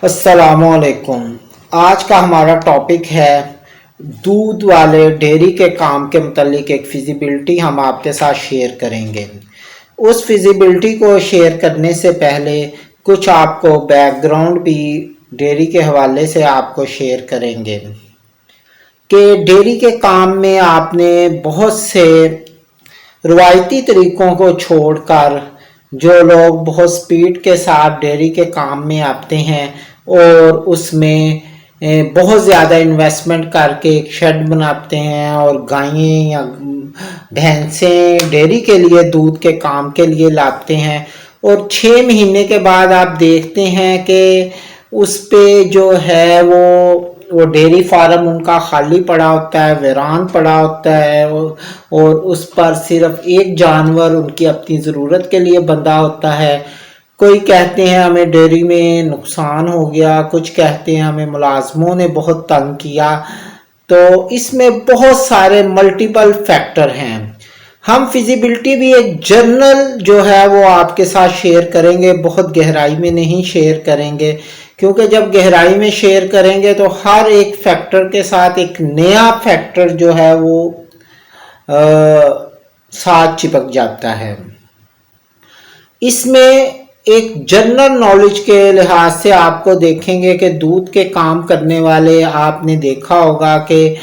अस्सलामुअलैकुम। आज का हमारा टॉपिक है दूध वाले डेयरी के काम के मुतालिक एक फिजिबिलिटी हम आपके साथ शेयर करेंगे। उस फिजिबिलिटी को शेयर करने से पहले कुछ आपको बैकग्राउंड भी डेयरी के हवाले से आपको शेयर करेंगे कि डेयरी के काम में आपने बहुत से रवायती तरीक़ों को छोड़कर जो लोग बहुत स्पीड के साथ डेयरी के काम में आते हैं और उसमें बहुत ज़्यादा इन्वेस्टमेंट करके एक शेड बनाते हैं और गायें या भैंसें डेयरी के लिए दूध के काम के लिए लाते हैं और 6 महीने के बाद आप देखते हैं कि उस पे जो है वो डेयरी फार्म उनका खाली पड़ा होता है, वीरान पड़ा होता है और उस पर सिर्फ एक जानवर उनकी अपनी ज़रूरत के लिए बंधा होता है। कोई कहते हैं हमें डेयरी में नुकसान हो गया, कुछ कहते हैं हमें मुलाजमों ने बहुत तंग किया। तो इसमें बहुत सारे मल्टीपल फैक्टर हैं। हम फिजिबिलिटी भी एक जर्नल जो है वो आपके साथ शेयर करेंगे, बहुत गहराई में नहीं शेयर करेंगे क्योंकि जब गहराई में शेयर करेंगे तो हर एक फैक्टर के साथ एक नया फैक्टर जो है वो साथ चिपक जाता है। इसमें एक जनरल नॉलेज के लिहाज से आपको देखेंगे कि दूध के काम करने वाले आपने देखा होगा कि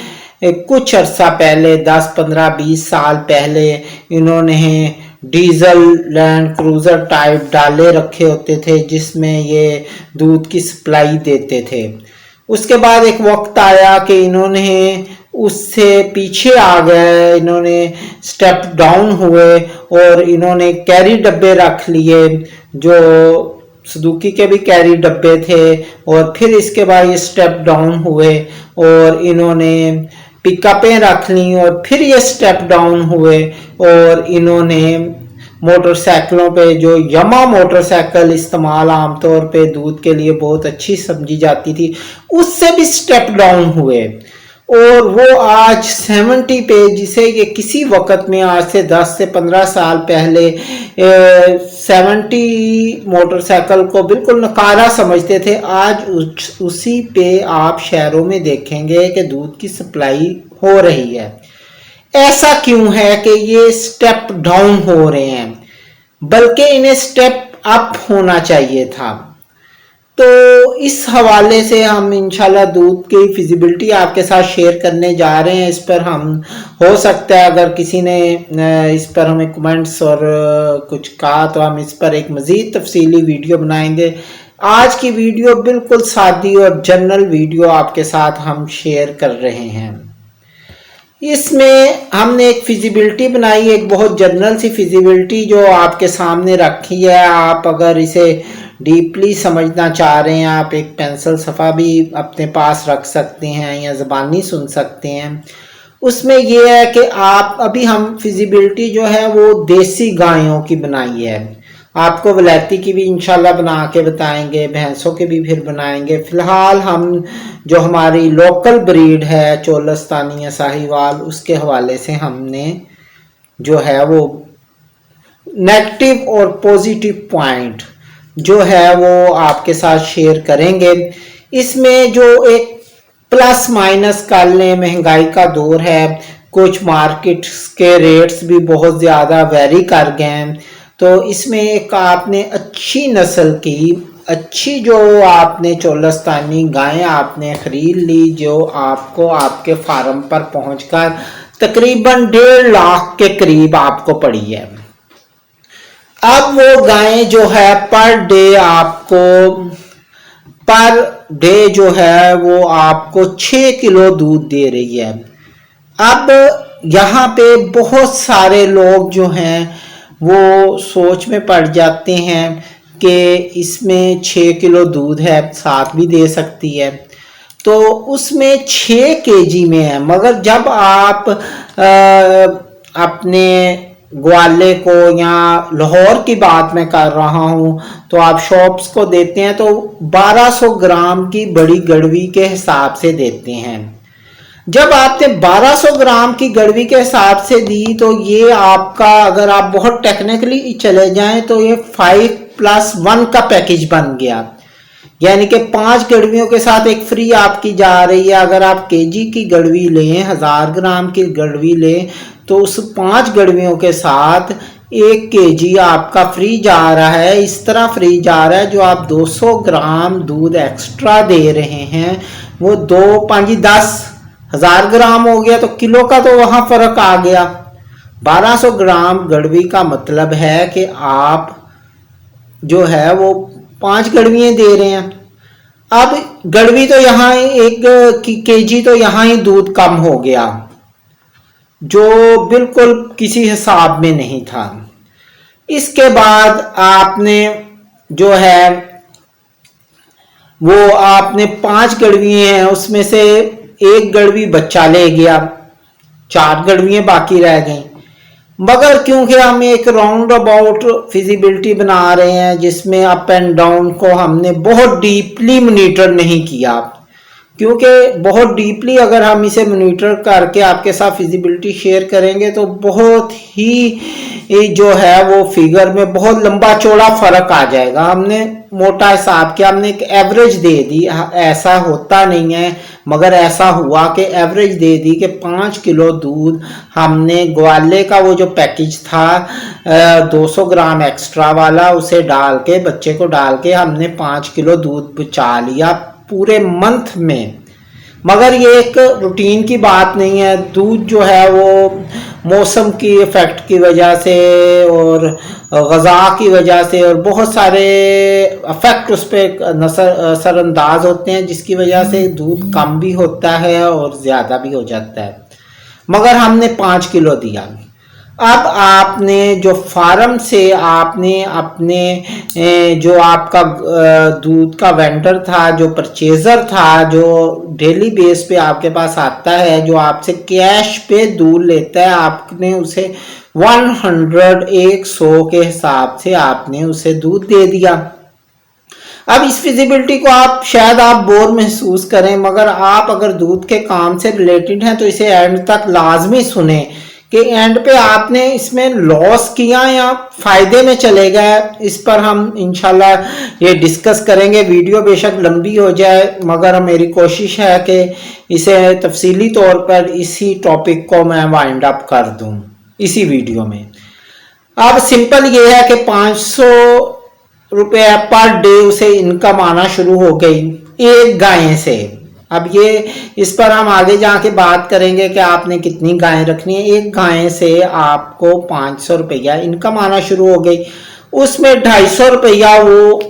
कुछ अर्सा पहले 10, 15, 20 साल पहले इन्होंने डीजल लैंड क्रूज़र टाइप डाले रखे होते थे जिसमें ये दूध की सप्लाई देते थे। उसके बाद एक वक्त आया कि इन्होंने उससे पीछे आ गए, इन्होंने स्टेप डाउन हुए और इन्होंने कैरी डब्बे रख लिए जो सुजुकी के भी कैरी डब्बे थे और फिर इसके बाद ये स्टेप डाउन हुए और इन्होंने पिकअपें रख ली और फिर ये स्टेप डाउन हुए और इन्होंने मोटरसाइकिलों पे जो यमा मोटरसाइकिल इस्तेमाल आमतौर पे दूध के लिए बहुत अच्छी समझी जाती थी उससे भी स्टेप डाउन हुए और वो आज 70 पे जिसे ये किसी वक्त में आज से 10 से 15 साल पहले 70 मोटरसाइकिल को बिल्कुल नकारा समझते थे, आज उसी पे आप शहरों में देखेंगे कि दूध की सप्लाई हो रही है। ऐसा क्यों है कि ये स्टेप डाउन हो रहे हैं बल्कि इन्हें स्टेप अप होना चाहिए था। तो इस हवाले से हम इंशाल्लाह दूध की फिजिबिलिटी आपके साथ शेयर करने जा रहे हैं। इस पर हम हो सकता है अगर किसी ने इस पर हमें कमेंट्स और कुछ कहा तो हम इस पर एक मज़ीद तफसीली वीडियो बनाएंगे। आज की वीडियो बिल्कुल सादी और जनरल वीडियो आपके साथ हम शेयर कर रहे हैं। इसमें हमने एक फिजिबिलिटी बनाई, एक बहुत जनरल सी फिजिबिलिटी जो आपके सामने रखी है। आप अगर इसे डीपली समझना चाह रहे हैं आप एक पेंसिल सफ़ा भी अपने पास रख सकते हैं या ज़बानी सुन सकते हैं। उसमें यह है कि आप अभी हम फिजिबिलिटी जो है वो देसी गायों की बनाई है। आपको वलैती की भी इंशाल्लाह बना के बताएंगे, भैंसों के भी फिर बनाएंगे। फ़िलहाल हम जो हमारी लोकल ब्रीड है चोलस्तानी या साहिवाल उसके हवाले से हमने जो है वो नेगेटिव और पॉजिटिव पॉइंट जो है वो आपके साथ शेयर करेंगे। इसमें जो एक प्लस माइनस कर लें, महंगाई का दौर है, कुछ मार्केट्स के रेट्स भी बहुत ज़्यादा वेरी कर गए हैं, तो इसमें एक आपने अच्छी नस्ल की अच्छी जो आपने चोलस्तानी गायें आपने ख़रीद ली जो आपको आपके फार्म पर पहुंचकर तकरीबन 1.5 लाख के करीब आपको पड़ी है। अब वो गायें जो है पर डे जो है वो आपको 6 किलो दूध दे रही है। अब यहाँ पे बहुत सारे लोग जो हैं वो सोच में पड़ जाते हैं कि इसमें 6 किलो दूध है, 7 भी दे सकती है, तो उसमें 6 केजी में है। मगर जब आप अपने ग्वाले को या लाहौर की बात मैं कर रहा हूँ तो आप शॉप्स को देते हैं तो 1200 ग्राम की बड़ी गड़वी के हिसाब से देते हैं। जब आपने 1200 ग्राम की गड़वी के हिसाब से दी तो ये आपका अगर आप बहुत टेक्निकली चले जाएं तो ये 5+1 का पैकेज बन गया। यानी कि 5 गड़वियों के साथ एक फ्री आपकी जा रही है। अगर आप केजी की गड़वी लें, 1000 ग्राम की गड़वी लें, तो उस 5 गड़वियों के साथ 1 केजी आपका फ्री जा रहा है। इस तरह फ्री जा रहा है, जो आप 200 ग्राम दूध एक्स्ट्रा दे रहे हैं वो 1000 ग्राम हो गया, तो किलो का तो वहां फर्क आ गया। 1200 ग्राम गड़वी का मतलब है कि आप जो है वो 5 गड़वियां दे रहे हैं। अब गड़वी तो यहाँ 1 केजी तो यहाँ ही दूध कम हो गया, जो बिल्कुल किसी हिसाब में नहीं था। इसके बाद आपने जो है वो आपने 5 गड़वियां हैं, उसमें से 1 गड़वी बच्चा ले गया, 4 गड़वियां बाकी रह गई। मगर क्योंकि हम एक राउंड अबाउट फिजिबिलिटी बना रहे हैं जिसमें अप एंड डाउन को हमने बहुत डीपली मॉनिटर नहीं किया, क्योंकि बहुत डीपली अगर हम इसे मॉनिटर करके आपके साथ फिजिबिलिटी शेयर करेंगे तो बहुत ही जो है वो फिगर में बहुत लंबा चौड़ा फर्क आ जाएगा। हमने मोटा हिसाब किया, हमने एक एवरेज दे दी, ऐसा होता नहीं है मगर ऐसा हुआ कि एवरेज दे दी कि 5 किलो दूध हमने ग्वाले का वो जो पैकेज था 200 ग्राम एक्स्ट्रा वाला, उसे डाल के बच्चे को डाल के हमने 5 किलो दूध बचा लिया पूरे मंथ में। मगर ये एक रूटीन की बात नहीं है। दूध जो है वो मौसम की इफेक्ट की वजह से और ग़ज़ा की वजह से और बहुत सारे इफेक्ट उस पर असरअंदाज होते हैं, जिसकी वजह से दूध कम भी होता है और ज़्यादा भी हो जाता है। मगर हमने 5 किलो दिया। अब आपने जो फार्म से आपने अपने जो आपका दूध का वेंडर था, जो परचेजर था, जो डेली बेस पे आपके पास आता है, जो आपसे कैश पे दूध लेता है, आपने उसे 100 के हिसाब से आपने उसे दूध दे दिया। अब इस फिजिबिलिटी को आप शायद आप बोर महसूस करें, मगर आप अगर दूध के काम से रिलेटेड हैं तो इसे एंड तक लाजमी सुने कि एंड पे आपने इसमें लॉस किया या फायदे में चले गए। इस पर हम इंशाल्लाह ये डिस्कस करेंगे। वीडियो बेशक लंबी हो जाए मगर मेरी कोशिश है कि इसे तफसीली तौर पर इसी टॉपिक को मैं वाइंड अप कर दूं इसी वीडियो में। अब सिंपल ये है कि 500 रुपये पर डे उसे इनकम आना शुरू हो गई एक गाय से। अब ये इस पर हम आगे जाके बात करेंगे कि आपने कितनी गायें रखनी है। एक गाय से आपको 500 रुपया इनकम आना शुरू हो गई, उसमें 250 रुपया वो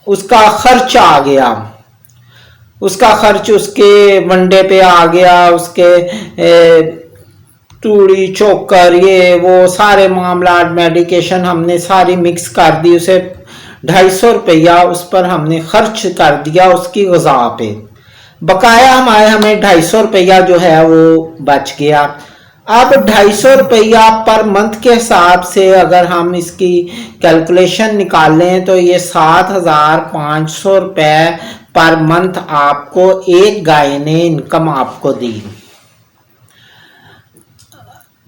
उसका खर्च आ गया, उसका खर्च उसके वनडे पे आ गया, उसके टूड़ी चोकर ये वो सारे मामला मेडिकेशन हमने सारी मिक्स कर दी, उसे 250 रुपया उस पर हमने खर्च कर दिया उसकी ग़ज़ा पे। बकाया हमें 250 रुपया जो है वो बच गया। अब 250 रुपया पर मंथ के हिसाब से अगर हम इसकी कैलकुलेशन निकालें तो ये 7500 रुपये पर मंथ आपको एक गाय ने इनकम आपको दी।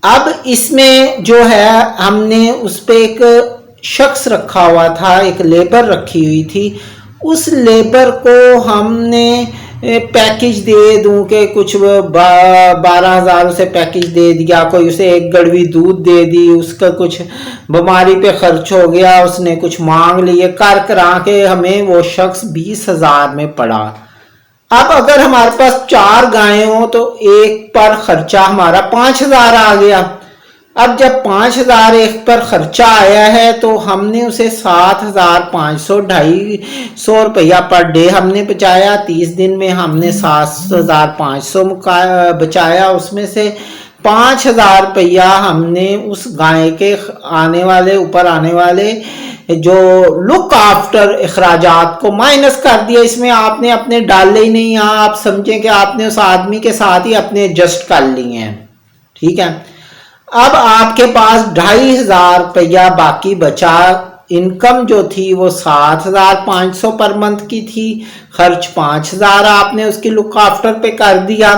अब इसमें जो है हमने उस पर एक शख्स रखा हुआ था, एक लेबर रखी हुई थी, उस लेबर को हमने पैकेज दे दूं कि कुछ 12,000 उसे पैकेज दे दिया, कोई उसे 1 गड़वी दूध दे दी, उसका कुछ बीमारी पे खर्च हो गया, उसने कुछ मांग लिए, कर करा के हमें वो शख्स 20,000 में पड़ा। अब अगर हमारे पास 4 गायें हो तो एक पर खर्चा हमारा 5,000 आ गया। अब जब 5,000 एक पर खर्चा आया है तो हमने उसे 7,500 250 रुपया पर डे हमने बचाया। 30 दिन में हमने 7,500 बचाया, उसमें से 5,000 रुपया हमने उस गाय के आने वाले ऊपर आने वाले जो लुक आफ्टर अखराजात को माइनस कर दिया। इसमें आपने अपने डाले ही नहीं, यहाँ आप समझें कि आपने उस आदमी के साथ ही अपने एडजस्ट कर लिए हैं। ठीक है, अब आपके पास 2,500 रुपया बाकी बचा। इनकम जो थी वो 7,500 पर मंथ की थी, खर्च 5,000 आपने उसकी लुक आफ्टर पे कर दिया।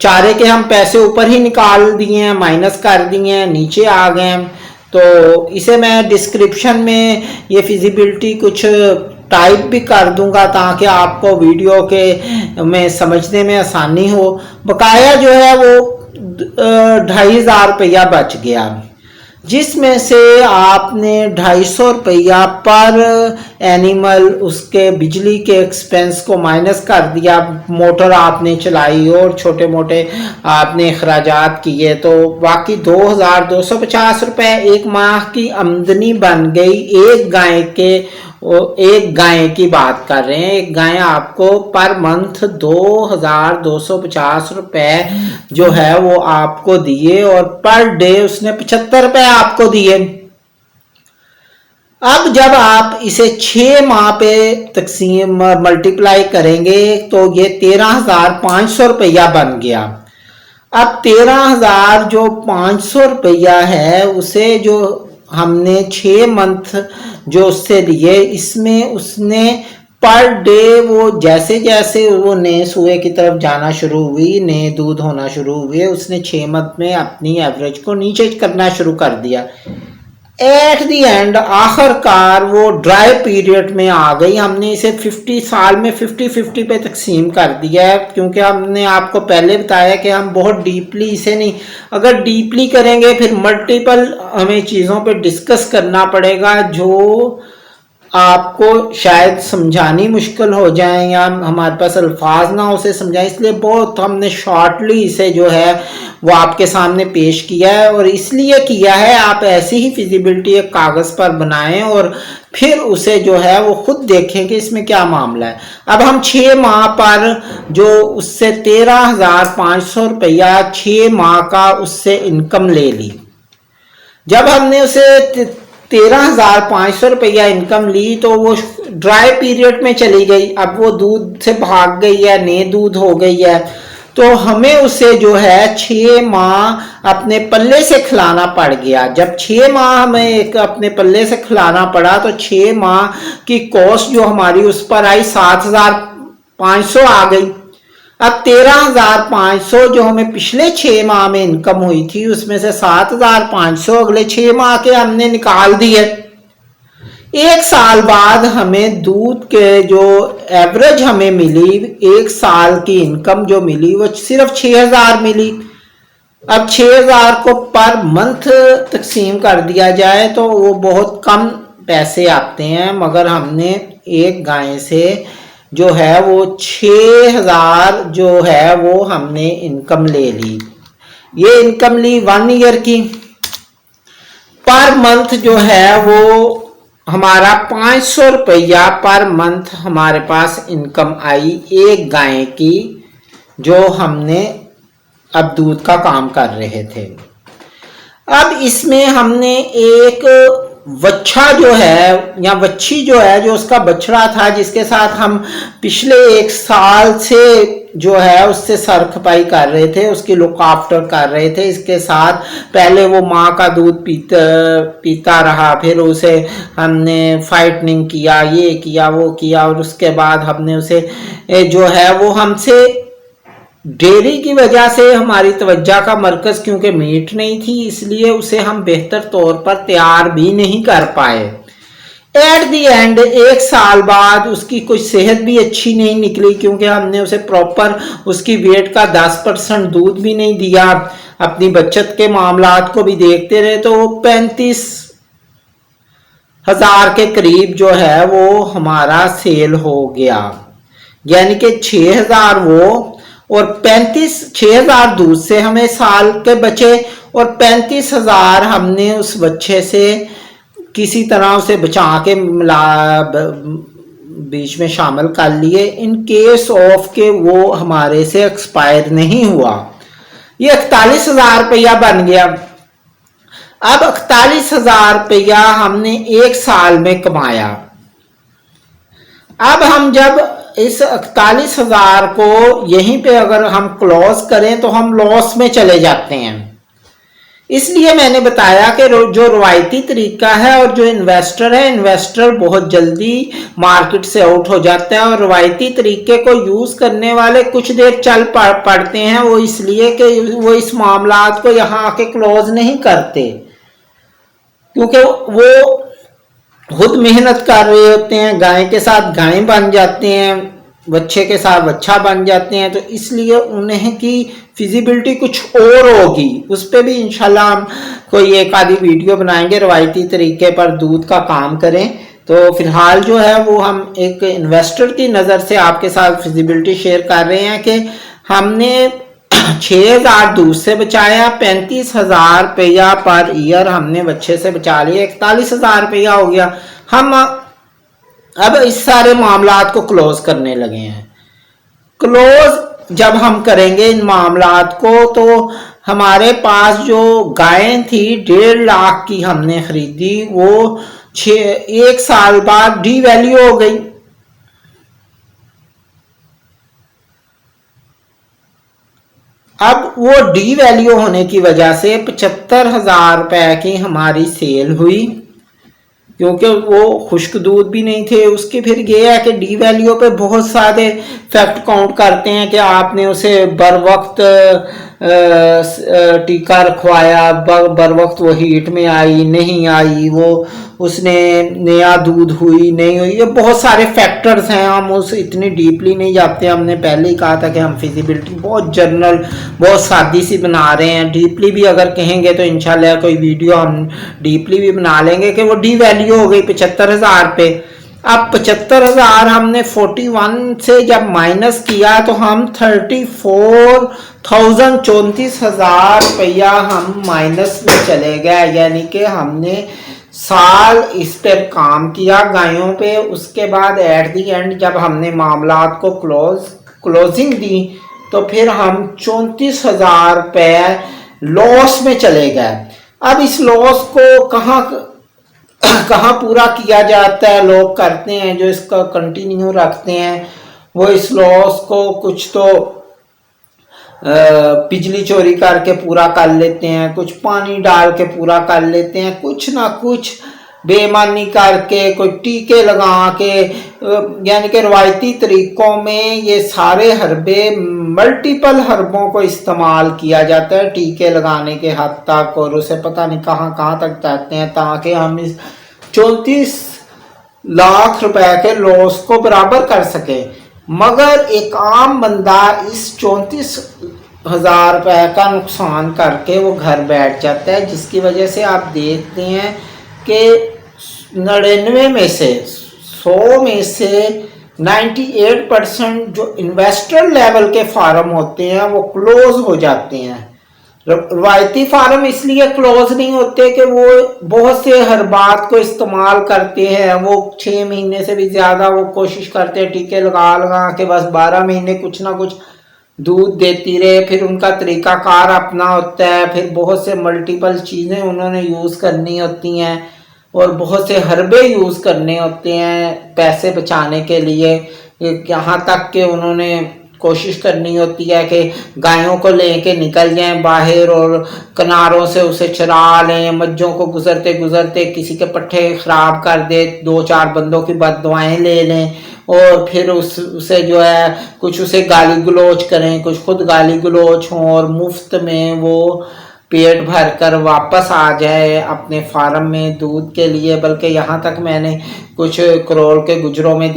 चारे के हम पैसे ऊपर ही निकाल दिए हैं, माइनस कर दिए हैं, नीचे आ गए। तो इसे मैं डिस्क्रिप्शन में ये फिजिबिलिटी कुछ टाइप भी कर दूंगा ताकि आपको वीडियो के में समझने में आसानी हो। बकाया जो है वो 2500 रुपया बच गया, जिसमें से आपने 250 रुपया पर एनिमल उसके बिजली के एक्सपेंस को माइनस कर दिया। मोटर आपने चलाई और छोटे मोटे आपने अखराजात किए, तो बाकी 2250 रुपये एक माह की आमदनी बन गई। एक गाय की बात कर रहे हैं, एक गाय आपको पर मंथ 2250 रुपये जो है वो आपको दिए और पर डे उसने 75 रुपये आपको दिए। अब जब आप इसे 6 माह पे तकसीम मल्टीप्लाई करेंगे तो ये 13,500 रुपया बन गया। अब 13,000 जो 500 रुपया है उसे जो हमने 6 मंथ जो उससे लिए, इसमें उसने पर डे वो जैसे जैसे वो नए सुए की तरफ जाना शुरू हुई, नए दूध होना शुरू हुए, उसने 6 मंथ में अपनी एवरेज को नीचे करना शुरू कर दिया। एट दी एंड आखिरकार वो ड्राई पीरियड में आ गई। हमने इसे 50 साल में 50-50 पे तकसीम कर दिया है, क्योंकि हमने आपको पहले बताया कि हम बहुत डीपली इसे नहीं, अगर डीपली करेंगे फिर मल्टीपल हमें चीज़ों पे डिस्कस करना पड़ेगा जो आपको शायद समझानी मुश्किल हो जाए या हमारे पास अल्फाज ना उसे समझाएं, इसलिए बहुत हमने शॉर्टली इसे जो है वो आपके सामने पेश किया है। और इसलिए किया है, आप ऐसी ही फिजिबिलिटी एक कागज़ पर बनाएं और फिर उसे जो है वो खुद देखें कि इसमें क्या मामला है। अब हम 6 माह पर जो उससे 13,500 रुपया 6 माह का उससे इनकम ले ली। जब हमने उसे 13,500 रुपया इनकम ली तो वो ड्राई पीरियड में चली गई। अब वो दूध से भाग गई है, नए दूध हो गई है, तो हमें उसे जो है 6 माह अपने पल्ले से खिलाना पड़ गया। जब 6 माह हमें एक अपने पल्ले से खिलाना पड़ा तो 6 माह की कॉस्ट जो हमारी उस पर आई 7,500 आ गई। अब 13,500 जो हमें पिछले 6 माह में इनकम हुई थी उसमें से 7,500 अगले 6 माह के हमने निकाल दिए। 1 साल बाद हमें दूध के जो एवरेज हमें मिली, 1 साल की इनकम जो मिली वो सिर्फ 6,000 मिली। अब 6,000 को पर मंथ तकसीम कर दिया जाए तो वो बहुत कम पैसे आते हैं, मगर हमने एक गाय से जो है वो 6,000 जो है वो हमने इनकम ले ली। ये इनकम ली 1 ईयर की। पर मंथ जो है वो हमारा 500 रुपया पर मंथ हमारे पास इनकम आई एक गाय की, जो हमने अब दूध का काम कर रहे थे। अब इसमें हमने एक वच्छा जो है या वच्छी जो है, जो उसका बछड़ा था जिसके साथ हम पिछले 1 साल से जो है उससे सर खपाई कर रहे थे, उसकी लुक आफ्टर कर रहे थे। इसके साथ पहले वो माँ का दूध पीता रहा, फिर उसे हमने फाइटनिंग किया, ये किया वो किया, और उसके बाद हमने उसे जो है वो हमसे डेयरी की वजह से हमारी तवज्जो का मरकज क्योंकि मीट नहीं थी, इसलिए उसे हम बेहतर तौर पर तैयार भी नहीं कर पाए। एट दी एंड 1 साल बाद उसकी कोई सेहत भी अच्छी नहीं निकली, क्योंकि हमने उसे प्रॉपर उसकी वेट का 10% दूध भी नहीं दिया। अपनी बचत के मामलात को भी देखते रहे तो वो 35,000 के करीब जो है वो हमारा सेल हो गया। यानी कि 6,000 वो और 6,000 दूध से हमें साल के बचे, और 35,000 हमने उस बच्चे से किसी तरह उसे बचा के बीच में शामिल कर लिए, इन केस ऑफ के वो हमारे से एक्सपायर नहीं हुआ। ये 41,000 रुपया बन गया। अब 41,000 रुपया हमने 1 साल में कमाया। अब हम जब इस 41,000 को यहीं पे अगर हम क्लोज करें तो हम लॉस में चले जाते हैं। इसलिए मैंने बताया कि जो रवायती तरीका है और जो इन्वेस्टर है, इन्वेस्टर बहुत जल्दी मार्केट से आउट हो जाता है, और रवायती तरीके को यूज करने वाले कुछ देर चल पड़ते हैं, वो इसलिए कि वो इस मामलात को यहाँ आके क्लोज नहीं करते, क्योंकि वो खुद मेहनत कर रहे होते हैं, गाय के साथ गाय बन जाते हैं, बच्चे के साथ बच्चा बन जाते हैं, तो इसलिए उन्हें की फिजिबिलिटी कुछ और होगी। उस पर भी इंशाल्लाह हम कोई एक आधी वीडियो बनाएंगे, रवायती तरीके पर दूध का काम करें। तो फिलहाल जो है वो हम एक इन्वेस्टर की नज़र से आपके साथ फिजिबिलिटी शेयर कर रहे हैं कि हमने 6,000 दूध से बचाया, 35,000 रुपया पर ईयर हमने बच्चे से बचा लिया, 41,000 रुपया हो गया। हम अब इस सारे मामलात को क्लोज करने लगे हैं। क्लोज जब हम करेंगे इन मामलात को, तो हमारे पास जो गायें थी 1.5 लाख की हमने खरीदी, वो 1 साल बाद डी वैल्यू हो गई। अब वो डी वैल्यू होने की वजह से 75,000 रुपए की हमारी सेल हुई, क्योंकि वो खुश्क दूध भी नहीं थे उसके। फिर ये है कि डी वैल्यू पे बहुत सारे फैक्ट काउंट करते हैं कि आपने उसे बर वक्त टीका रखवाया, बर वक्त वो हीट में आई नहीं आई, वो उसने नया दूध हुई नहीं हुई, ये बहुत सारे फैक्टर्स हैं। हम उस इतनी डीपली नहीं जाते। हमने पहले ही कहा था कि हम फिजिबिलिटी बहुत जनरल, बहुत सादी सी बना रहे हैं। डीपली भी अगर कहेंगे तो इंशाल्लाह कोई वीडियो हम डीपली भी बना लेंगे कि वो डी वैल्यू हो गई 75,000 पे। अब 75,000 हमने 41 से जब माइनस किया तो हम 34,000 रुपया हम माइनस में चले गए। यानी कि हमने साल इस पर काम किया गायों पे, उसके बाद एट दी एंड जब हमने मामलात को क्लोजिंग दी तो फिर हम 34,000 रुपये लॉस में चले गए। अब इस लॉस को कहाँ पूरा किया जाता है, लोग करते हैं जो इसका कंटिन्यू रखते हैं, वो इस लॉस को कुछ तो बिजली चोरी करके पूरा कर लेते हैं, कुछ पानी डाल के पूरा कर लेते हैं, कुछ ना कुछ बेईमानी करके, कोई टीके लगा के, यानी कि रवायती तरीकों में ये सारे हरबे, मल्टीपल हरबों को इस्तेमाल किया जाता है टीके लगाने के हद तक, और उसे पता नहीं कहाँ कहाँ तक जाते हैं ताकि हम इस 34 लाख रुपए के लॉस को बराबर कर सके। मगर एक आम बंदा इस 34,000 रुपए का नुकसान करके वो घर बैठ जाता है, जिसकी वजह से आप देखते हैं कि 99 में से 100 में से 98% जो इन्वेस्टर लेवल के फार्म होते हैं वो क्लोज हो जाते हैं। रवायती फार्म इसलिए क्लोज नहीं होते कि वो बहुत से हर बात को इस्तेमाल करते हैं, वो 6 महीने से भी ज़्यादा वो कोशिश करते हैं टीके लगा लगा के बस 12 महीने कुछ ना कुछ दूध देती रहे। फिर उनका तरीकाकार अपना होता है, फिर बहुत से मल्टीपल चीज़ें उन्होंने यूज़ करनी होती हैं और बहुत से हरबे यूज़ करने होते हैं पैसे बचाने के लिए। यहाँ तक कि उन्होंने कोशिश करनी होती है कि गायों को लेके निकल जाएं बाहर और किनारों से उसे चरा लें, मज्जों को गुजरते गुजरते किसी के पट्ठे ख़राब कर दे, 2-4 बंदों की बददुआएं ले लें और फिर उसे जो है कुछ उसे गाली गलोच करें, कुछ खुद गाली गलोच हों और मुफ्त में वो पेट भर कर वापस आ जाए अपने फार्म में दूध के लिए। बल्कि यहाँ तक मैंने कुछ करोल के गुजरों में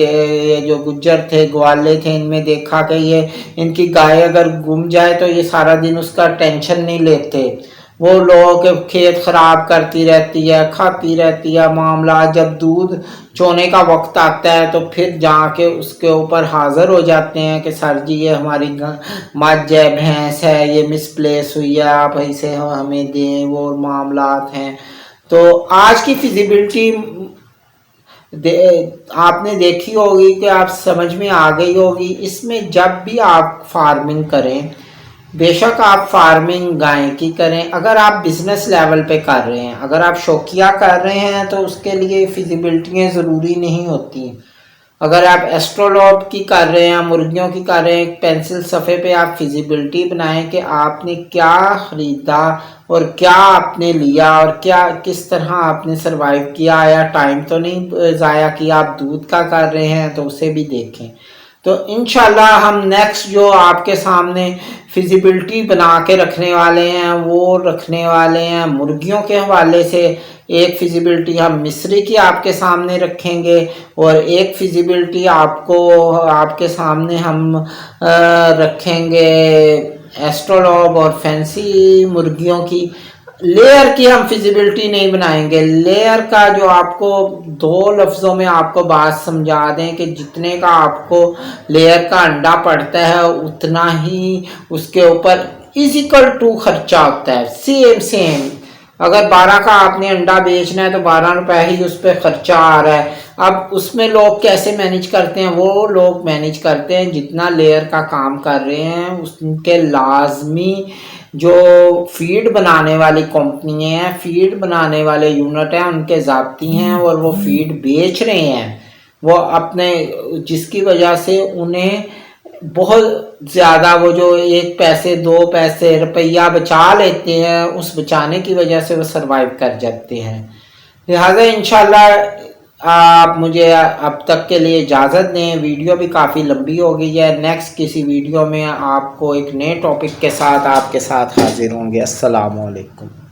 जो गुज्जर थे, ग्वाले थे, इनमें देखा कि ये इनकी गाय अगर गुम जाए तो ये सारा दिन उसका टेंशन नहीं लेते। वो लोगों के खेत खराब करती रहती है, खाती रहती है, मामला जब दूध चोने का वक्त आता है तो फिर जाके उसके ऊपर हाजिर हो जाते हैं कि सर जी ये हमारी मज्ज है, भैंस है, ये मिसप्लेस हुई है, आप इसे हमें दें, वो मामलात हैं। तो आज की फिजिबिलिटी आपने देखी होगी कि आप समझ में आ गई होगी। इसमें जब भी आप फार्मिंग करें, बेशक आप फार्मिंग गाय की करें, अगर आप बिजनेस लेवल पे कर रहे हैं, अगर आप शौकिया कर रहे हैं तो उसके लिए फिजिबिलिटियाँ ज़रूरी नहीं होती। अगर आप एस्ट्रोलॉब की कर रहे हैं, मुर्गियों की कर रहे हैं, एक पेंसिल सफ़े पे आप फिजिबिलिटी बनाएं कि आपने क्या ख़रीदा और क्या आपने लिया और क्या किस तरह आपने सरवाइव किया, या टाइम तो नहीं ज़ाया किया, आप दूध का कर रहे हैं तो उसे भी देखें। तो इंशाल्लाह हम नेक्स्ट जो आपके सामने फिजिबिलिटी बना के रखने वाले हैं वो रखने वाले हैं मुर्गियों के हवाले से। एक फिजिबिलिटी हम मिस्री की आपके सामने रखेंगे और एक फिजिबिलिटी आपके सामने हम रखेंगे एस्ट्रोलॉब और फैंसी मुर्गियों की। लेयर की हम फिजिबिलिटी नहीं बनाएंगे। लेयर का जो आपको दो लफ्ज़ों में आपको बात समझा दें कि जितने का आपको लेयर का अंडा पड़ता है उतना ही उसके ऊपर इजिकल टू खर्चा होता है। सेम अगर 12 का आपने अंडा बेचना है तो 12 रुपए ही उस पर खर्चा आ रहा है। अब उसमें लोग कैसे मैनेज करते हैं? वो लोग मैनेज करते हैं जितना लेयर का काम कर रहे हैं उसके लाजमी जो फीड बनाने वाली कंपनी है, फीड बनाने वाले यूनिट हैं, उनके ज़ाब्ती हैं और वो फीड बेच रहे हैं वो अपने, जिसकी वजह से उन्हें बहुत ज़्यादा वो जो 1 पैसे 2 पैसे रुपया बचा लेते हैं, उस बचाने की वजह से वो सरवाइव कर जाते हैं। लिहाजा इंशाल्लाह आप मुझे अब तक के लिए इजाज़त दें। वीडियो भी काफ़ी लंबी हो गई है। नेक्स्ट किसी वीडियो में आपको एक नए टॉपिक के साथ आपके साथ हाजिर होंगे। अस्सलाम वालेकुम।